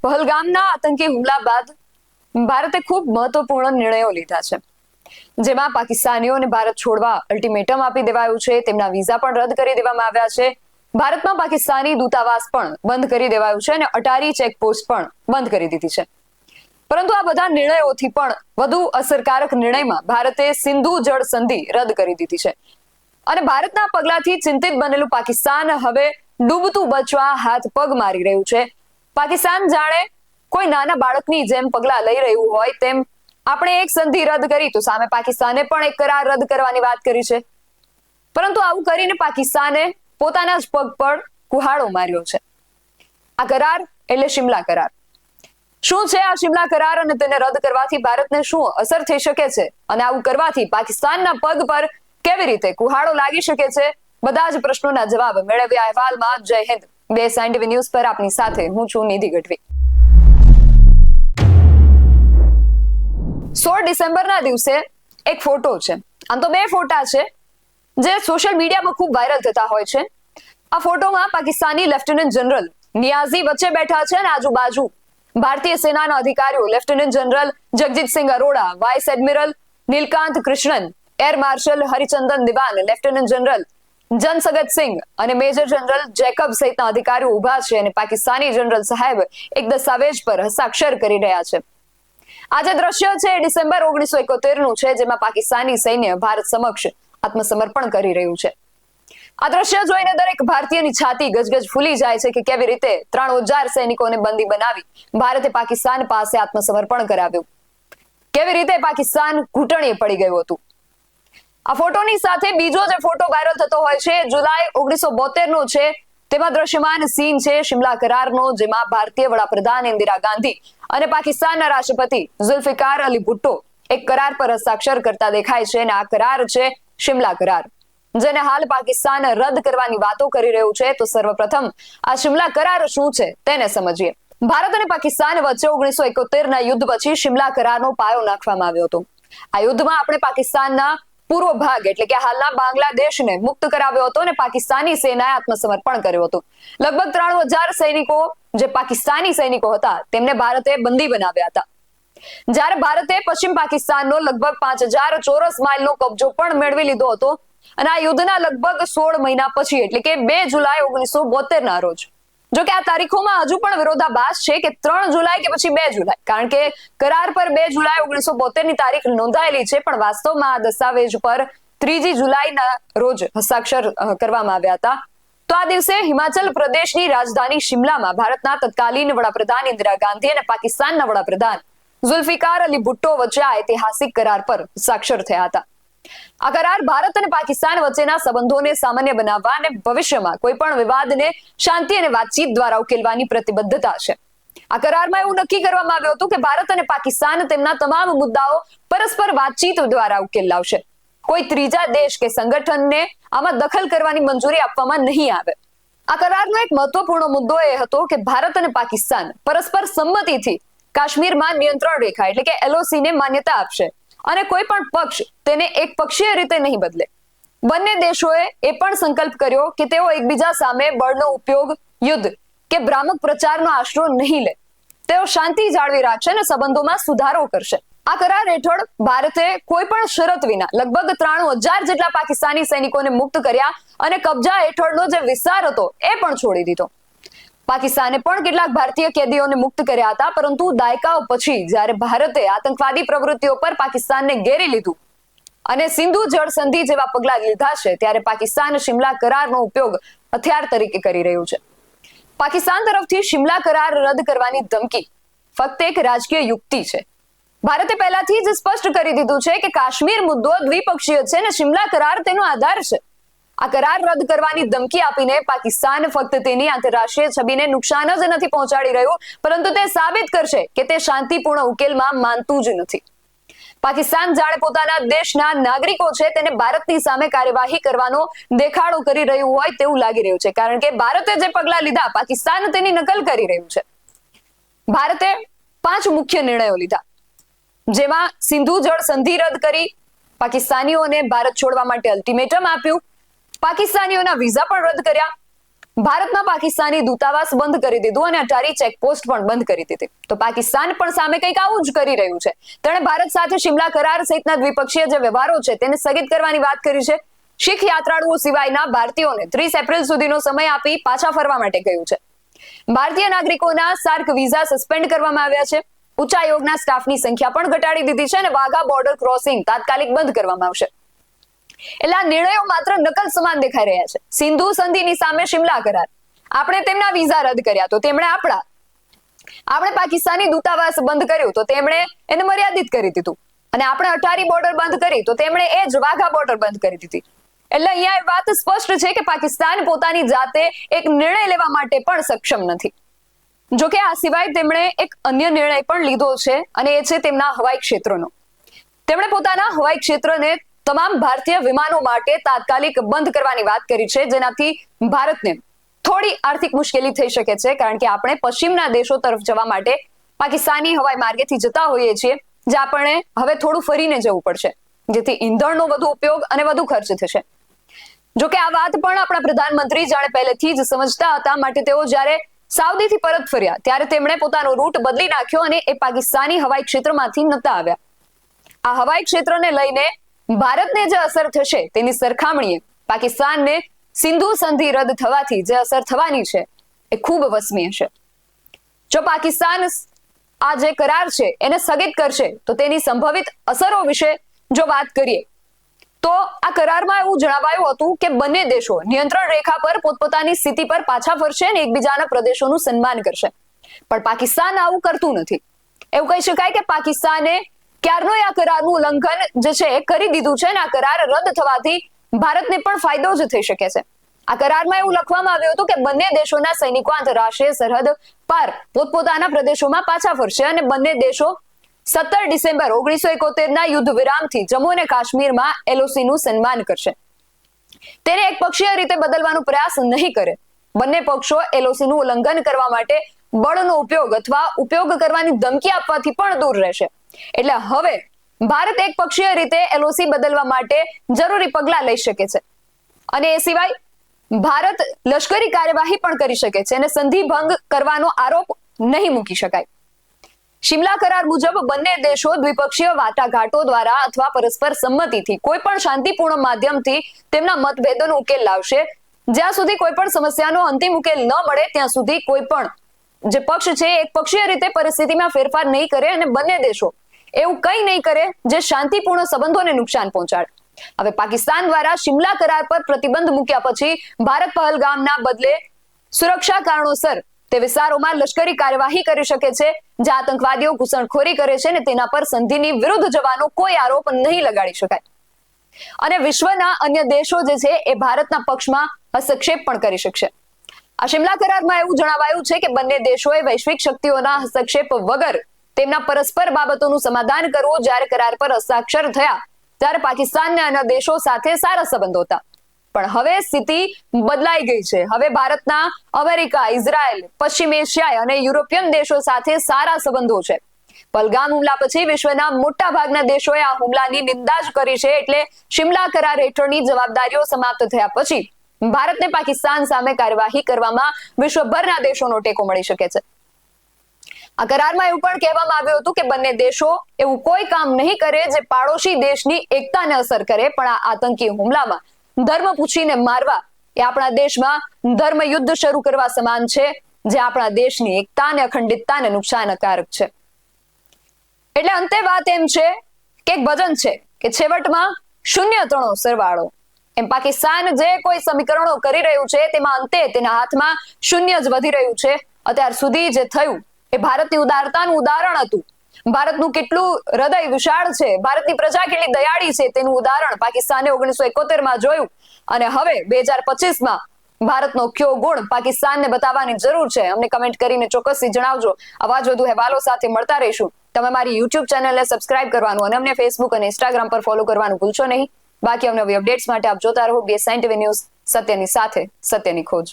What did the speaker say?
પહલગામના આતંકી હુમલા બાદ ભારતે ખૂબ મહત્વપૂર્ણ નિર્ણયો લીધા છે, જેમાં પાકિસ્તાનીઓને ભારત છોડવા અલ્ટિમેટમ આપી દેવાયું છે, તેમના વિઝા પણ રદ કરી દેવામાં આવ્યા છે, ભારતમાં પાકિસ્તાની દૂતાવાસ પણ બંધ કરી દેવાયું છે અને અટારી ચેકપોસ્ટ પણ બંધ કરી દીધી છે. પરંતુ આ બધા નિર્ણયોથી પણ વધુ અસરકારક નિર્ણયમાં ભારતે સિંધુ જળ સંધિ રદ કરી દીધી છે અને ભારતના પગલાથી ચિંતિત બનેલું પાકિસ્તાન હવે ડૂબતું બચવા હાથ પગ મારી રહ્યું છે. પાકિસ્તાન જાણે કોઈ નાના બાળકની જેમ પગલા લઈ રહ્યું હોય તેમ આપણે એક સંધિ રદ કરી તો સામે પાકિસ્તાને પણ એક કરાર રદ કરવાની વાત કરી છે. પરંતુ આવું કરીને પાકિસ્તાને પોતાના જ પગ પર કુહાડો માર્યો છે. આ કરાર એટલે શિમલા કરાર. શું છે આ શિમલા કરાર અને તેને રદ કરવાથી ભારતને શું અસર થઈ શકે છે અને આવું કરવાથી પાકિસ્તાનના પગ પર કેવી રીતે કુહાડો લાગી શકે છે, બધા જ પ્રશ્નોના જવાબ મેળવ્યા અહેવાલમાં. જય હિન્દ. બે સાયન્ટિફિક ન્યૂઝ પર આપની સાથે હું છું નિધિ ગઢવી. 16 ડિસેમ્બરના દિવસે એક ફોટો છે, આમ તો બે ફોટા છે જે સોશિયલ મીડિયામાં ખૂબ વાયરલ થતા હોય છે. આ ફોટોમાં પાકિસ્તાની લેફ્ટનન્ટ જનરલ નિયાઝી વચ્ચે બેઠા છે અને આજુબાજુ ભારતીય સેનાના અધિકારીઓ lieutenant general Jagjit Singh Arora, vice admiral Neelkant Krishnan, air marshal Harichandan Diwan, lieutenant general જનસગત સિંહ અને મેજર જનરલ જેકબ સહિતના અધિકારીઓ ઉભા છે અને પાકિસ્તાની જનરલ સાહેબ એક દસ્તાવેજ પર હસ્તાક્ષર કરી રહ્યા છે. આ જે દ્રશ્ય છે ડિસેમ્બર 1971 નું છે, જેમાં પાકિસ્તાની સૈન્ય ભારત સમક્ષ આત્મસમર્પણ કરી રહ્યું છે. આ દ્રશ્ય જોઈને દરેક ભારતીયની છાતી ગજગજ ફૂલી જાય છે કે કેવી રીતે 3000 સૈનિકોને બંદી બનાવી ભારતે પાકિસ્તાન પાસે આત્મસમર્પણ કરાવ્યું, કેવી રીતે પાકિસ્તાન ઘૂંટણીએ પડી ગયું હતું. આ ફોટોની સાથે બીજો જે ફોટો વાયરલ થતો હોય છે જુલાઈ 1972 નો છે, તેમાં દ્રશ્યમાન સીન છે શિમલા કરારનો, જેમાં ભારતીય વડાપ્રધાન ઇન્દિરા ગાંધી અને પાકિસ્તાનના રાષ્ટ્રપતિ ઝુલ્ફિકાર અલી ભુટ્ટો એક કરાર પર હસ્તાક્ષર કરતા દેખાય છે અને આ કરાર છે શિમલા કરાર, જેને હાલ પાકિસ્તાન રદ કરવાની વાતો કરી રહ્યું છે. તો સર્વપ્રથમ આ શિમલા કરાર શું છે તેને સમજીએ. ભારત અને પાકિસ્તાન વચ્ચે 1971 ના યુદ્ધ પછી શિમલા કરારનો પાયો નાખવામાં આવ્યો હતો. આ યુદ્ધમાં આપણે પાકિસ્તાનના પૂર્વ ભાગ એટલે કે હાલના બાંગ્લાદેશને મુક્ત કરાવ્યો હતો અને પાકિસ્તાની સેનાએ આત્મસમર્પણ કર્યું હતું. લગભગ 3000 સૈનિકો જે પાકિસ્તાની સૈનિકો હતા તેમને ભારતે બંદી બનાવ્યા હતા. જ્યારે ભારતે પશ્ચિમ પાકિસ્તાનનો લગભગ 5000 ચોરસ માઇલનો કબજો પણ મેળવી લીધો હતો અને આ યુદ્ધના લગભગ 16 મહિના પછી એટલે કે 2 જુલાઈ 1972 ના રોજ, જો કે આ તારીખોમાં હજુ પણ વિરોધાભાસ છે કે 3 જુલાઈ કે પછી 2 જુલાઈ, કારણ કે કરાર પર 2 જુલાઈ 1972 ની તારીખ નોંધાયેલી છે, પણ વાસ્તવમાં આ દસ્તાવેજ પર 3 જુલાઈના રોજ હસ્તાક્ષર કરવામાં આવ્યા હતા. તો આ દિવસે હિમાચલ પ્રદેશની રાજધાની શિમલામાં ભારતના તત્કાલીન વડાપ્રધાન ઇન્દિરા ગાંધી અને પાકિસ્તાનના વડાપ્રધાન ઝુલ્ફિકાર અલી ભુટ્ટો વચ્ચે આ ઐતિહાસિક કરાર પર સાક્ષર થયા હતા. આ કરાર ભારત અને પાકિસ્તાન વચ્ચેના સંબંધોને સામાન્ય બનાવવા અને ભવિષ્યમાં કોઈ પણ વિવાદને શાંતિ અને વાતચીત દ્વારા ઉકેલવાની પ્રતિબદ્ધતા છે. આ કરારમાં એવું નક્કી કરવામાં આવ્યું હતું કે ભારત અને પાકિસ્તાન તેમના તમામ મુદ્દાઓ પરસ્પર વાતચીત દ્વારા ઉકેલ લાવશે. કોઈ ત્રીજા દેશ કે સંગઠનને આમાં દખલ કરવાની મંજૂરી આપવામાં નહીં આવે. આ કરારનો એક મહત્વપૂર્ણ મુદ્દો એ હતો કે ભારત અને પાકિસ્તાન પરસ્પર સંમતિથી કાશ્મીરમાં નિયંત્રણ રેખા એટલે કે LOC ને માન્યતા આપશે અને કોઈ પણ પક્ષ તેને એક પક્ષીય રીતે નહીં બદલે. બંને દેશોએ એ પણ સંકલ્પ કર્યો કે તેઓ એકબીજા સામે બળનો ઉપયોગ, યુદ્ધ કે ભ્રામક પ્રચારનો આશરો નહીં લે. તેઓ શાંતિ જાળવી રાખશે અને સંબંધોમાં સુધારો કરશે. આ કરાર હેઠળ ભારતે કોઈ પણ શરત વિના લગભગ 3000 જેટલા પાકિસ્તાની સૈનિકોને મુક્ત કર્યા અને કબજા હેઠળનો જે વિસ્તાર હતો એ પણ છોડી દીધો. પાકિસ્તાને પણ કેટલાક ભારતીય કેદીઓને મુક્ત કર્યા હતા, પરંતુ દાયકાઓ પછી જ્યારે ભારતે આતંકવાદી પ્રવૃત્તિઓ પર પાકિસ્તાનને ઘેરી લીધું અને સિંધુ જળ સંધિ જેવા પગલા લીધા છે, ત્યારે પાકિસ્તાન શિમલા કરારનો ઉપયોગ હથિયાર તરીકે કરી રહ્યું છે. પાકિસ્તાન તરફથી શિમલા કરાર રદ કરવાની ધમકી ફક્ત એક રાજકીય યુક્તિ છે. ભારતે પહેલાથી જ સ્પષ્ટ કરી દીધું છે કે કાશ્મીર મુદ્દો દ્વિપક્ષીય છે અને શિમલા કરાર તેનો આધાર છે. આ કરાર રદ કરવાની ધમકી આપીને પાકિસ્તાન ફક્ત તેની આંતરરાષ્ટ્રીય છબીને નુકસાન જ નથી પહોંચાડી રહ્યું, પરંતુ તે સાબિત કરશે કે તે શાંતિપૂર્ણ ઉકેલમાં માનતું જ નથી. પાકિસ્તાન જાણે પોતાના દેશના નાગરિકો છે તેને ભારતની સામે કાર્યવાહી કરવાનો દેખાડો કરી રહ્યું હોય તેવું લાગી રહ્યું છે, કારણ કે ભારતે જે પગલા લીધા પાકિસ્તાન તેની નકલ કરી રહ્યું છે. ભારતે 5 મુખ્ય નિર્ણયો લીધા, જેમાં સિંધુ જળ સંધિ રદ કરી, પાકિસ્તાનીઓને ભારત છોડવા માટે અલ્ટિમેટમ આપ્યું, પાકિસ્તાનીઓના વિઝા પણ રદ કર્યા, ભારતમાં પાકિસ્તાની દૂતાવાસ બંધ કરી દીધું અને અટારી ચેકપોસ્ટ પણ બંધ કરી દીધી. તો પાકિસ્તાન પણ સામે કંઈક આવું જ કરી રહ્યું છે. તેણે ભારત સાથે શિમલા કરાર સહિતના દ્વિપક્ષીય જે વ્યવહારો છે તેને સ્થગિત કરવાની વાત કરી છે. શીખ યાત્રાળુઓ સિવાયના ભારતીયોને 30 એપ્રિલ સુધીનો સમય આપી પાછા ફરવા માટે કહ્યું છે. ભારતીય નાગરિકોના સાર્ક વિઝા સસ્પેન્ડ કરવામાં આવ્યા છે. ઉચ્ચાયોગના સ્ટાફની સંખ્યા પણ ઘટાડી દીધી છે અને વાઘા બોર્ડર ક્રોસિંગ તાત્કાલિક બંધ કરવામાં આવશે. એટલે આ નિર્ણયો માત્ર નકલ સમાન દેખાઈ રહ્યા છે. સિંધુ સંધિની સામે શિમલા કરાર, આપણે તેમના વિઝા રદ કર્યા તો તેમણે આપણે પાકિસ્તાની દૂતાવાસ બંધ કર્યું તો તેમણે એને મર્યાદિત કરી દીધું, અને આપણે અટારી બોર્ડર બંધ કરી તો તેમણે એ જ વાઘા બોર્ડર બંધ કરી દીધી. એટલે અહીંયા એ વાત સ્પષ્ટ છે કે પાકિસ્તાન પોતાની જાતે એક નિર્ણય લેવા માટે પણ સક્ષમ નથી. જોકે આ સિવાય તેમણે એક અન્ય નિર્ણય પણ લીધો છે અને એ છે તેમના હવાઈ ક્ષેત્રનો. તેમણે પોતાના હવાઈ ક્ષેત્રને તમામ ભારતીય વિમાનો માટે તાત્કાલિક બંધ કરવાની વાત કરી છે, જેનાથી ભારતને થોડી આર્થિક મુશ્કેલી થઈ શકે છે, કારણ કે આપણે પશ્ચિમના દેશો તરફ જવા માટે પાકિસ્તાની હવાઈ માર્ગેથી જતા હોઈએ છીએ, જે આપણે હવે થોડું ફરીને જવું પડશે, જેથી ઈંધણનો વધુ ઉપયોગ અને વધુ ખર્ચ થશે. જોકે આ વાત પણ આપણા પ્રધાનમંત્રી જાણે પહેલેથી જ સમજતા હતા, માટે તેઓ જ્યારે સાઉદીથી પરત ફર્યા ત્યારે તેમણે પોતાનો રૂટ બદલી નાખ્યો અને એ પાકિસ્તાની હવાઈ ક્ષેત્રમાંથી નતા આવ્યા. આ હવાઈ ક્ષેત્રને લઈને ભારતને જે અસર થશે તેની સરખામણીએ પાકિસ્તાનને સિંધુ સંધિ રદ થવાથી જે અસર થવાની છે એ ખૂબ વસમી હશે. જો પાકિસ્તાન આ જે કરાર છે એને સ્થગિત કરશે તો તેની સંભવિત અસરો વિશે જો વાત કરીએ તો આ કરારમાં એવું જણાવાયું હતું કે બંને દેશો નિયંત્રણ રેખા પર પોતપોતાની સ્થિતિ પર પાછા ફરશે અને એકબીજાના પ્રદેશોનું સન્માન કરશે. પણ પાકિસ્તાન આવું કરતું નથી. એવું કહી શકાય કે પાકિસ્તાને ક્યારનો આ કરારનું ઉલ્લંઘન જે છે એ કરી દીધું છે અને આ કરાર રદ થવાથી ભારતને પણ ફાયદો જ થઈ શકે છે. આ કરારમાં એવું લખવામાં આવ્યું હતું કે બંને દેશોના સૈનિકો આંતરરાષ્ટ્રીય સરહદ પાર પોતપોતાના પ્રદેશોમાં પાછા ફરશે અને બંને દેશો 17 ડિસેમ્બર 1971 ના યુદ્ધ વિરામથી જમ્મુ અને કાશ્મીરમાં LOC નું સન્માન કરશે. તેને એકપક્ષીય રીતે બદલવાનો પ્રયાસ નહીં કરે. બંને પક્ષો LOC નું ઉલ્લંઘન કરવા માટે બળનો ઉપયોગ અથવા ઉપયોગ કરવાની ધમકી આપવાથી પણ દૂર રહેશે. એટલે હવે ભારત એકપક્ષીય રીતે LOC બદલવા માટે જરૂરી પગલા લઈ શકે છે, અને એ સિવાય ભારત લશ્કરી કાર્યવાહી પણ કરી શકે છે અને સંધિ ભંગ કરવાનો આરોપ નહીં મૂકી શકાય. શિમલા કરાર મુજબ બંને દેશો દ્વિપક્ષીય વાટાઘાટો દ્વારા અથવા પરસ્પર સંમતિથી કોઈ પણ શાંતિપૂર્ણ માધ્યમથી તેમના મતભેદોનો ઉકેલ લાવશે. જ્યાં સુધી કોઈ પણ સમસ્યાનો અંતિમ ઉકેલ ન મળે ત્યાં સુધી કોઈ પણ જે પક્ષ છે એકપક્ષીય રીતે પરિસ્થિતિમાં ફેરફાર નહીં કરે અને બંને દેશો એવું કંઈ નહીં કરે જે શાંતિપૂર્ણ સંબંધોને નુકસાન પહોંચાડે. હવે પાકિસ્તાન દ્વારા શિમલા કરાર પર પ્રતિબંધ મૂક્યા પછી ભારત પહલગામના બદલે સુરક્ષા કારણોસર તે વિસ્તારોમાં લશ્કરી કાર્યવાહી કરી શકે છે, જ્યાં આતંકવાદીઓ ઘૂસણખોરી કરે છે અને તેના પર સંધિની વિરુદ્ધ જવાનો કોઈ આરોપ નહીં લગાડી શકાય. અને વિશ્વના અન્ય દેશો જે છે એ ભારતના પક્ષમાં હસ્તક્ષેપ પણ કરી શકશે. આ શિમલા કરારમાં એવું જણાવાયું છે કે બંને દેશોએ વૈશ્વિક શક્તિઓના હસ્તક્ષેપ વગર તેમના પરસ્પર બાબતોનું સમાધાન કરવું. જ્યારે કરાર પર હસ્તાક્ષર થયા ત્યારે પાકિસ્તાનને અન્ય દેશો સાથે સારા સંબંધો હતા, પણ હવે સ્થિતિ બદલાઈ ગઈ છે. હવે ભારતના અમેરિકા, ઇઝરાયલ, પશ્ચિમ એશિયા અને યુરોપિયન દેશો સાથે સારા સંબંધો છે. પહલગામ હુમલા પછી વિશ્વના મોટા ભાગના દેશોએ આ હુમલાની નિંદા જ કરી છે. એટલે શિમલા કરાર હેઠળની જવાબદારીઓ સમાપ્ત થયા પછી ભારતને પાકિસ્તાન સામે કાર્યવાહી કરવામાં વિશ્વભરના દેશોનો ટેકો મળી શકે છે. આ કરારમાં એવું પણ કહેવામાં આવ્યું હતું કે બંને દેશો એવું કોઈ કામ નહીં કરે જે પાડોશી દેશની એકતાને અસર કરે, પણ આ આતંકી હુમલામાં ધર્મ પૂછીને મારવા એ આપણા દેશમાં ધર્મ યુદ્ધ શરૂ કરવા સમાન છે, જે આપણા દેશની એકતા અને અખંડિતતાને નુકસાનકારક છે. એટલે અંતે વાત એમ છે કે એક ભજન છે કે છેવટમાં શૂન્ય તણો સરવાળો. એમ પાકિસ્તાન જે કોઈ સમીકરણો કરી રહ્યું છે તેમાં અંતે તેના હાથમાં શૂન્ય જ વધી રહ્યું છે. અત્યાર સુધી જે થયું એ ભારતની ઉદારતાનું ઉદાહરણ હતું. ભારતનું કેટલું હૃદય વિશાળ છે, ભારતની પ્રજા કેટલી દયાળી છે તેનું ઉદાહરણ પાકિસ્તાને 1971 માં જોયું, અને હવે 2025 ભારતનો કયો ગુણ પાકિસ્તાનને બતાવવાની જરૂર છે. અમને કમેન્ટ કરીને ચોક્કસથી જણાવજો. આવા જ વધુ અહેવાલો સાથે મળતા રહીશું. તમે મારી YouTube ચેનલને સબસ્ક્રાઇબ કરવાનું અને અમને Facebook અને Instagram પર ફોલો કરવાનું ભૂલશો નહીં. બાકી અવનવી અપડેટ્સ માટે આપ જોતા રહો BS9 TV ન્યૂઝ, સત્યની સાથે સત્યની ખોજ.